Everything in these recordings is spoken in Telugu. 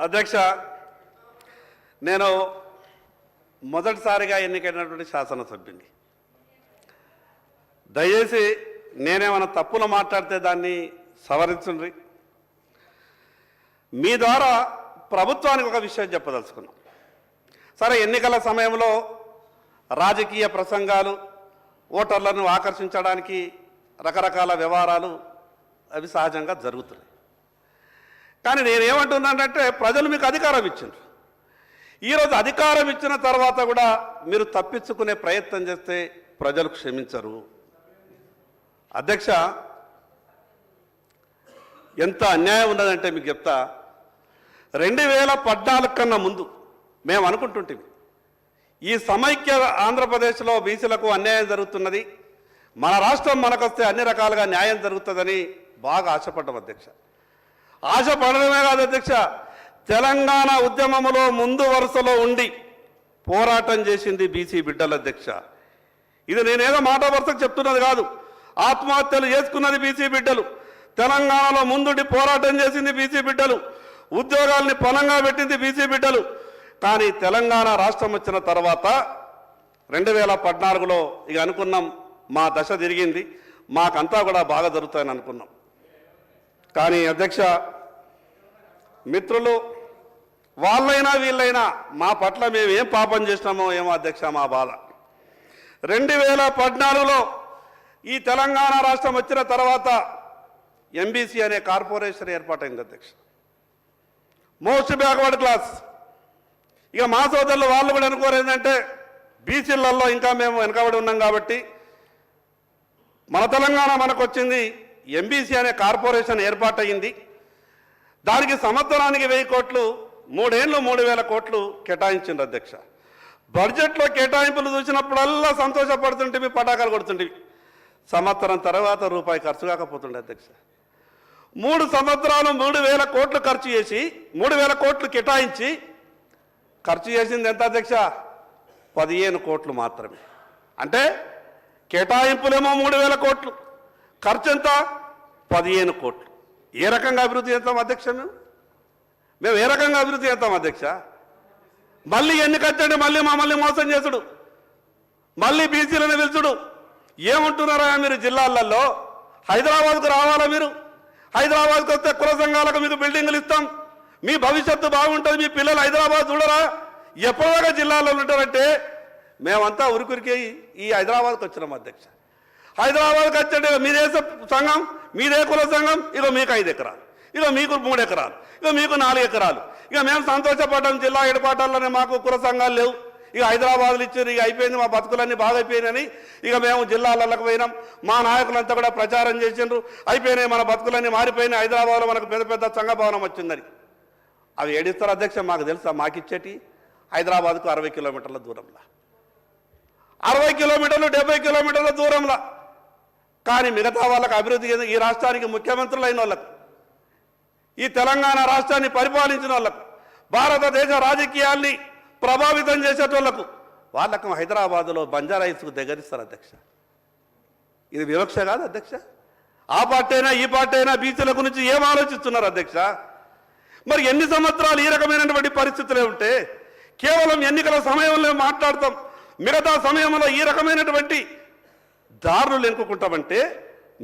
అధ్యక్ష, నేను మొదటిసారిగా ఎన్నికైనటువంటి శాసనసభ్యుని. దయచేసి నేనేమైనా తప్పులు మాట్లాడితే దాన్ని సవరించండి. మీ ద్వారా ప్రభుత్వానికి ఒక విషయం చెప్పదలుచుకున్నాం. సరే, ఎన్నికల సమయంలో రాజకీయ ప్రసంగాలు, ఓటర్లను ఆకర్షించడానికి రకరకాల వ్యవహారాలు అవి సహజంగా జరుగుతున్నాయి. కానీ నేనేమంటున్నానంటే, ప్రజలు మీకు అధికారం ఇచ్చారు. ఈరోజు అధికారం ఇచ్చిన తర్వాత కూడా మీరు తప్పించుకునే ప్రయత్నం చేస్తే ప్రజలు క్షమించరు. అధ్యక్ష, ఎంత అన్యాయం ఉన్నదంటే మీకు చెప్తా. 2014 కన్నా ముందు మేము అనుకుంటుంటే ఈ సమైక్య ఆంధ్రప్రదేశ్లో బీసీలకు అన్యాయం జరుగుతున్నది, మన రాష్ట్రం మనకొస్తే అన్ని రకాలుగా న్యాయం జరుగుతుందని బాగా ఆశపడ్డాం అధ్యక్ష. ఆశపడడమే కాదు అధ్యక్ష, తెలంగాణ ఉద్యమంలో ముందు వరుసలో ఉండి పోరాటం చేసింది బీసీ బిడ్డల అధ్యక్ష. ఇది నేనేదో మాట వరుసకు చెప్తున్నది కాదు. ఆత్మహత్యలు చేసుకున్నది బీసీ బిడ్డలు, తెలంగాణలో ముందుండి పోరాటం చేసింది బీసీ బిడ్డలు, ఉద్యోగాల్ని పణంగా పెట్టింది బీసీ బిడ్డలు. కానీ తెలంగాణ రాష్ట్రం వచ్చిన తర్వాత 2014లో ఇక అనుకున్నాం, మా దశ తిరిగింది, మాకంతా కూడా బాగా జరుగుతాయని అనుకున్నాం. కానీ అధ్యక్ష, మిత్రులు వాళ్ళైనా వీళ్ళైనా మా పట్ల మేము ఏం పాపం చేసినామో ఏమో అధ్యక్ష, మా బాధ. 2014లో ఈ తెలంగాణ రాష్ట్రం వచ్చిన తర్వాత ఎంబీసీ అనే కార్పొరేషన్ ఏర్పాటైంది అధ్యక్ష. Most backward class. ఇక మా సోదరులు వాళ్ళు కూడా అనుకోరు ఏంటంటే, బీసీలలో ఇంకా మేము వెనకబడి ఉన్నాం కాబట్టి మన తెలంగాణ మనకు వచ్చింది, ఎంబీసీ అనే కార్పొరేషన్ ఏర్పాటయింది, దానికి సంవత్సరానికి 1000 కోట్లు, 3 ఏళ్ళు 3000 కోట్లు కేటాయించింది అధ్యక్ష. బడ్జెట్లో కేటాయింపులు చూసినప్పుడల్లా సంతోషపడుతుంటే పటాకాలు కొడుతుంటివి. సంవత్సరం తర్వాత రూపాయి ఖర్చు కాకపోతుండే అధ్యక్ష. 3 సంవత్సరాలు 3000 కోట్లు ఖర్చు చేసి 3000 కోట్లు కేటాయించి ఖర్చు చేసింది ఎంత అధ్యక్ష? 15 కోట్లు మాత్రమే. అంటే కేటాయింపులేమో 3000 కోట్లు, ఖర్చు ఎంత? 15 కోట్లు. ఏ రకంగా అభివృద్ధి చేస్తాం అధ్యక్ష? మేము ఏ రకంగా అభివృద్ధి చేస్తాం అధ్యక్ష? మళ్ళీ ఎన్నికచ్చండి, మళ్ళీ మమ్మల్ని మోసం చేసుడు, మళ్ళీ బీసీలను పిలుచుడు. ఏమంటున్నారా మీరు? జిల్లాలలో హైదరాబాద్కు రావాలా మీరు? హైదరాబాద్కు వస్తే కుల సంఘాలకు మీకు బిల్డింగులు ఇస్తాం, మీ భవిష్యత్తు బాగుంటుంది, మీ పిల్లలు హైదరాబాద్ చూడరా? ఎప్పటిదాకా జిల్లాలో ఉంటారంటే మేమంతా ఉరికురికి ఈ హైదరాబాద్కి వచ్చినాం అధ్యక్ష. హైదరాబాద్కి వచ్చండి, మీదే సంఘం, మీదే కుల సంఘం, ఇక మీకు 5 ఎకరాలు, ఇక మీకు 3 ఎకరాలు, ఇక మీకు 4 ఎకరాలు. ఇక మేము సంతోషపడ్డాం, జిల్లా హెడ్క్వార్టర్లోనే మాకు కుల సంఘాలు లేవు, ఇక హైదరాబాద్లో ఇచ్చారు, ఇక అయిపోయింది, మా బతుకులన్నీ బాగా అయిపోయినాయని ఇక మేము జిల్లాలకు పోయినాం. మా నాయకులంతా కూడా ప్రచారం చేసిండ్రు, అయిపోయినాయి, మన బతుకులన్నీ మారిపోయినాయి, హైదరాబాద్లో మనకు పెద్ద పెద్ద సంఘ భవనం వచ్చిందని. అవి ఏడిస్తారు అధ్యక్ష? మాకు తెలుసా? మాకిచ్చేటి హైదరాబాద్కు 60 కిలోమీటర్ల దూరంలో, 60 కిలోమీటర్లు 70 కిలోమీటర్ల దూరంలో. కానీ మిగతా వాళ్ళకు అభివృద్ధి, ఈ రాష్ట్రానికి ముఖ్యమంత్రులు అయిన వాళ్ళకు, ఈ తెలంగాణ రాష్ట్రాన్ని పరిపాలించిన వాళ్ళకు, భారతదేశ రాజకీయాల్ని ప్రభావితం చేసేటోళ్లకు, వాళ్ళకు హైదరాబాదులో బంజారా హిల్స్కు దగ్గరిస్తారు అధ్యక్ష. ఇది వివక్ష కాదు అధ్యక్ష? ఆ పార్టీ అయినా ఈ పార్టీ అయినా బీసీల గురించి ఏం ఆలోచిస్తున్నారు అధ్యక్ష? మరి ఎన్ని సంవత్సరాలు ఈ రకమైనటువంటి పరిస్థితులే ఉంటే కేవలం ఎన్నికల సమయంలో మాట్లాడతాం, మిగతా సమయంలో ఈ రకమైనటువంటి దారులు ఎన్నుకుంటామంటే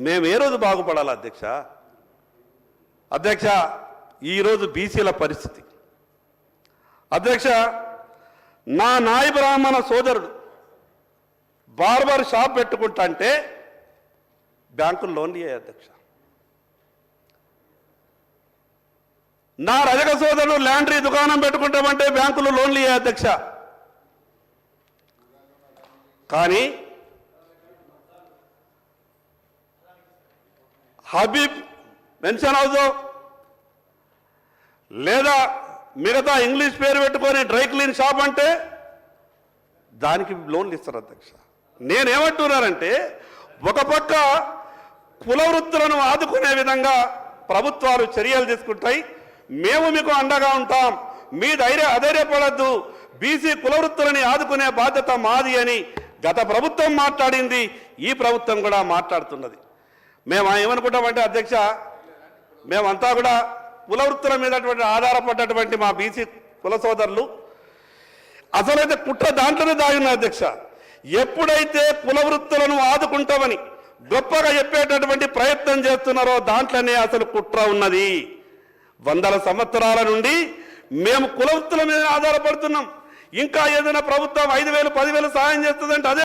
మేము ఏ రోజు బాగుపడాలి అధ్యక్ష? అధ్యక్ష, ఈరోజు బీసీల పరిస్థితి అధ్యక్ష, నా నాయ బ్రాహ్మణ సోదరుడు బార్బర్ షాప్ పెట్టుకుంటా అంటే బ్యాంకులు లోన్లు ఇయ్యాయి అధ్యక్ష. నా రజక సోదరుడు ల్యాండ్రీ దుకాణం పెట్టుకుంటామంటే బ్యాంకులు లోన్లు ఇయ్యాయి అధ్యక్ష. కానీ హబీబ్ మెన్షన్ హౌస్ లేదా మిగతా ఇంగ్లీష్ పేరు పెట్టుకొని డ్రై క్లీన్ షాప్ అంటే దానికి లోన్లు ఇస్తారు అధ్యక్ష. నేనేమంటున్నానంటే, ఒక పక్క కుల వృత్తులను ఆదుకునే విధంగా ప్రభుత్వాలు చర్యలు తీసుకుంటాయి, మేము మీకు అండగా ఉంటాం, మీ అధైర్యపడద్దు, బీసీ కుల వృత్తులని ఆదుకునే బాధ్యత మాది అని గత ప్రభుత్వం మాట్లాడింది, ఈ ప్రభుత్వం కూడా మాట్లాడుతున్నది. మేము ఏమనుకుంటామంటే అధ్యక్ష, మేమంతా కూడా కుల వృత్తుల మీద ఆధారపడ్డటువంటి మా బీసీ కుల సోదరులు అసలైతే కుట్ర దాంట్లోనే దాగిన అధ్యక్ష. ఎప్పుడైతే కుల వృత్తులను ఆదుకుంటామని గొప్పగా చెప్పేటటువంటి ప్రయత్నం చేస్తున్నారో దాంట్లోనే అసలు కుట్ర ఉన్నది. వందల సంవత్సరాల నుండి మేము కుల వృత్తుల మీద ఆధారపడుతున్నాం. ఇంకా ఏదైనా ప్రభుత్వం 5,000 10,000 సాయం చేస్తుందంటే అదే